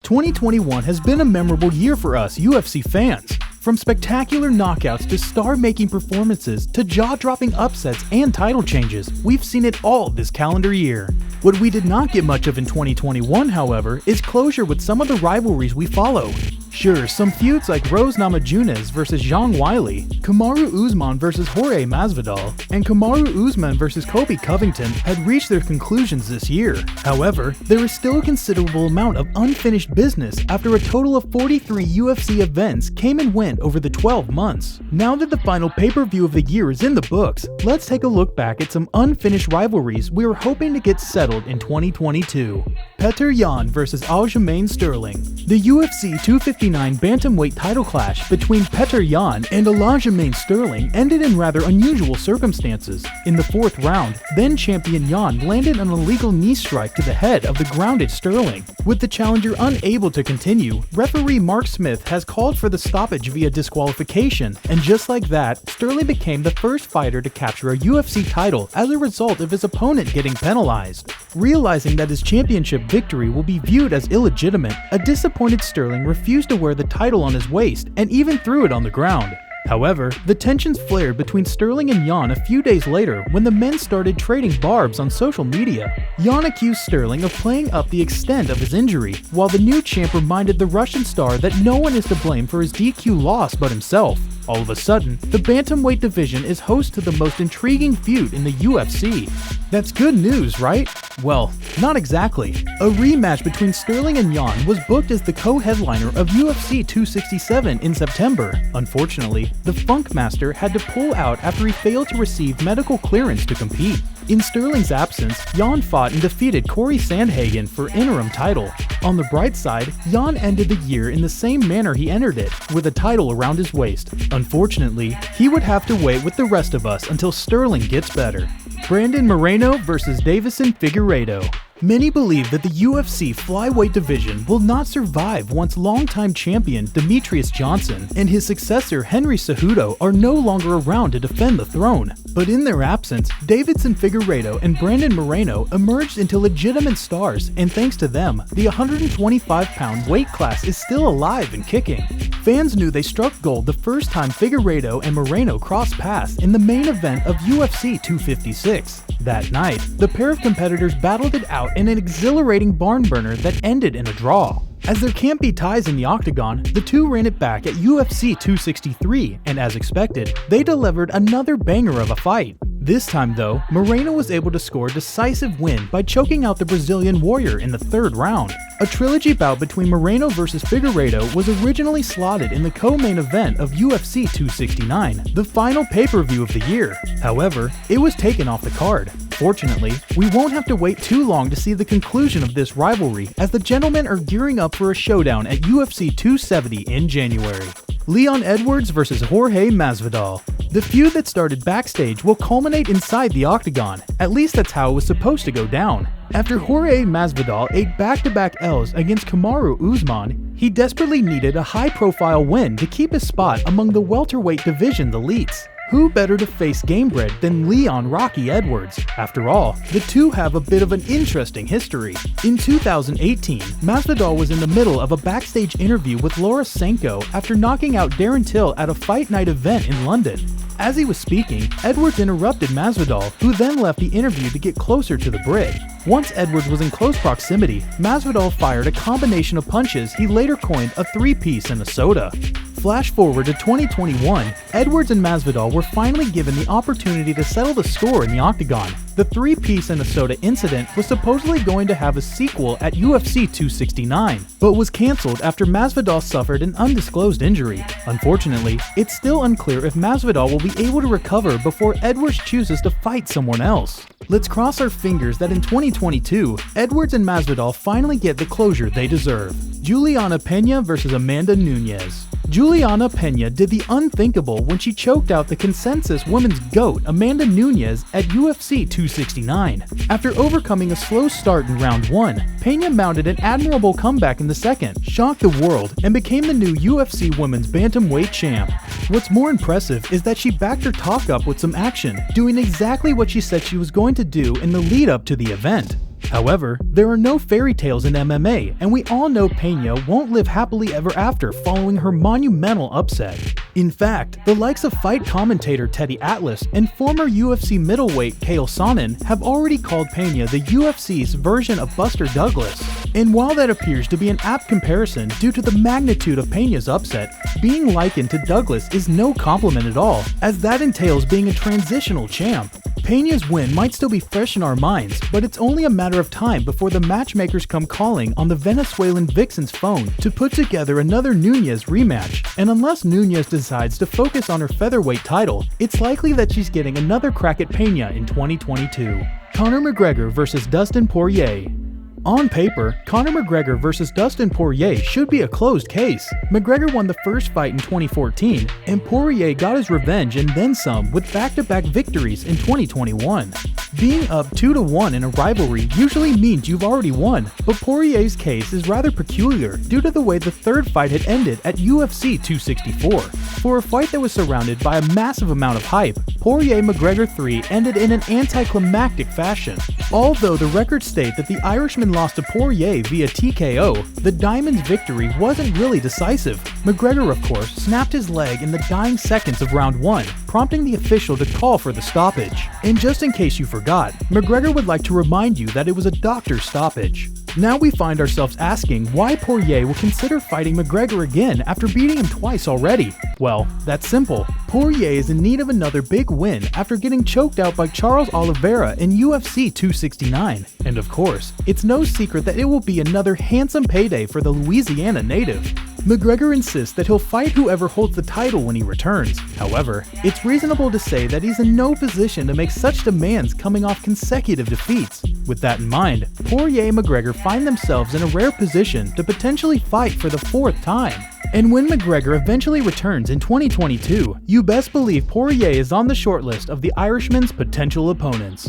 2021 has been a memorable year for us UFC fans. From spectacular knockouts to star-making performances to jaw-dropping upsets and title changes, we've seen it all this calendar year. What we did not get much of in 2021, however, is closure with some of the rivalries we follow. Sure, some feuds like Rose Namajunas vs Zhang Weili, Kamaru Usman vs Jorge Masvidal, and Kamaru Usman vs Kobe Covington had reached their conclusions this year. However, there is still a considerable amount of unfinished business after a total of 43 UFC events came and went over the 12 months. Now that the final pay-per-view of the year is in the books, let's take a look back at some unfinished rivalries we were hoping to get settled in 2022. Petr Yan vs Aljamain Sterling. The UFC 259 bantamweight title clash between Petr Yan and Aljamain Sterling ended in rather unusual circumstances. In the fourth round, then-champion Yan landed an illegal knee strike to the head of the grounded Sterling. With the challenger unable to continue, referee Mark Smith has called for the stoppage via disqualification, and just like that, Sterling became the first fighter to capture a UFC title as a result of his opponent getting penalized. Realizing that his championship victory will be viewed as illegitimate, a disappointed Sterling refused to wear the title on his waist and even threw it on the ground. However, the tensions flared between Sterling and Yan a few days later when the men started trading barbs on social media. Yan accused Sterling of playing up the extent of his injury, while the new champ reminded the Russian star that no one is to blame for his DQ loss but himself. All of a sudden, the bantamweight division is host to the most intriguing feud in the UFC. That's good news, right? Well, not exactly. A rematch between Sterling and Yan was booked as the co-headliner of UFC 267 in September. Unfortunately, the Funkmaster had to pull out after he failed to receive medical clearance to compete. In Sterling's absence, Yan fought and defeated Corey Sandhagen for interim title. On the bright side, Yan ended the year in the same manner he entered it, with a title around his waist. Unfortunately, he would have to wait with the rest of us until Sterling gets better. Brandon Moreno vs Deiveson Figueiredo. Many believe that the UFC flyweight division will not survive once longtime champion Demetrius Johnson and his successor Henry Cejudo are no longer around to defend the throne. But in their absence, Deiveson Figueiredo and Brandon Moreno emerged into legitimate stars, and thanks to them, the 125-pound weight class is still alive and kicking. Fans knew they struck gold the first time Figueiredo and Moreno crossed paths in the main event of UFC 256. That night, the pair of competitors battled it out in an exhilarating barn burner that ended in a draw. As there can't be ties in the octagon, the two ran it back at UFC 263, and as expected, they delivered another banger of a fight. This time though, Moreno was able to score a decisive win by choking out the Brazilian warrior in the third round. A trilogy bout between Moreno vs Figueiredo was originally slotted in the co-main event of UFC 269, the final pay-per-view of the year. However, it was taken off the card. Fortunately, we won't have to wait too long to see the conclusion of this rivalry, as the gentlemen are gearing up for a showdown at UFC 270 in January. Leon Edwards vs Jorge Masvidal. The feud that started backstage will culminate inside the octagon. At least that's how it was supposed to go down. After Jorge Masvidal ate back-to-back L's against Kamaru Usman, he desperately needed a high-profile win to keep his spot among the welterweight division elites. Who better to face Gamebred than Leon Rocky Edwards? After all, the two have a bit of an interesting history. In 2018, Masvidal was in the middle of a backstage interview with Laura Sanko after knocking out Darren Till at a Fight Night event in London. As he was speaking, Edwards interrupted Masvidal, who then left the interview to get closer to the Brit. Once Edwards was in close proximity, Masvidal fired a combination of punches he later coined a three-piece and a soda. Flash forward to 2021, Edwards and Masvidal were finally given the opportunity to settle the score in the octagon. The three-piece and a soda incident was supposedly going to have a sequel at UFC 269, but was cancelled after Masvidal suffered an undisclosed injury. Unfortunately, it's still unclear if Masvidal will be able to recover before Edwards chooses to fight someone else. Let's cross our fingers that in 2022, Edwards and Masvidal finally get the closure they deserve. Juliana Pena vs Amanda Nunes. Juliana Pena did the unthinkable when she choked out the consensus women's GOAT Amanda Nunes at UFC 269. After overcoming a slow start in round 1, Pena mounted an admirable comeback in the second, shocked the world, and became the new UFC Women's Bantamweight champ. What's more impressive is that she backed her talk up with some action, doing exactly what she said she was going to do in the lead up to the event. However, there are no fairy tales in MMA, and we all know Pena won't live happily ever after following her monumental upset. In fact, the likes of fight commentator Teddy Atlas and former UFC middleweight Chael Sonnen have already called Pena the UFC's version of Buster Douglas. And while that appears to be an apt comparison due to the magnitude of Pena's upset, being likened to Douglas is no compliment at all, as that entails being a transitional champ. Pena's win might still be fresh in our minds, but it's only a matter of time before the matchmakers come calling on the Venezuelan Vixen's phone to put together another Nunes rematch, and unless Nunes decides to focus on her featherweight title, it's likely that she's getting another crack at Pena in 2022. Conor McGregor vs. Dustin Poirier. On paper, Conor McGregor vs. Dustin Poirier should be a closed case. McGregor won the first fight in 2014, and Poirier got his revenge and then some with back-to-back victories in 2021. Being up 2-1 in a rivalry usually means you've already won, but Poirier's case is rather peculiar due to the way the third fight had ended at UFC 264. For a fight that was surrounded by a massive amount of hype, Poirier-McGregor 3 ended in an anticlimactic fashion. Although the records state that the Irishman lost to Poirier via TKO, the Diamond's victory wasn't really decisive. McGregor, of course, snapped his leg in the dying seconds of round 1, prompting the official to call for the stoppage. And just in case you forgot, McGregor would like to remind you that it was a doctor's stoppage. Now we find ourselves asking why Poirier will consider fighting McGregor again after beating him twice already. Well, that's simple. Poirier is in need of another big win after getting choked out by Charles Oliveira in UFC 269. And of course, it's no secret that it will be another handsome payday for the Louisiana native. McGregor insists that he'll fight whoever holds the title when he returns. However, it's reasonable to say that he's in no position to make such demands coming off consecutive defeats. With that in mind, Poirier and McGregor find themselves in a rare position to potentially fight for the fourth time. And when McGregor eventually returns in 2022, you best believe Poirier is on the shortlist of the Irishman's potential opponents.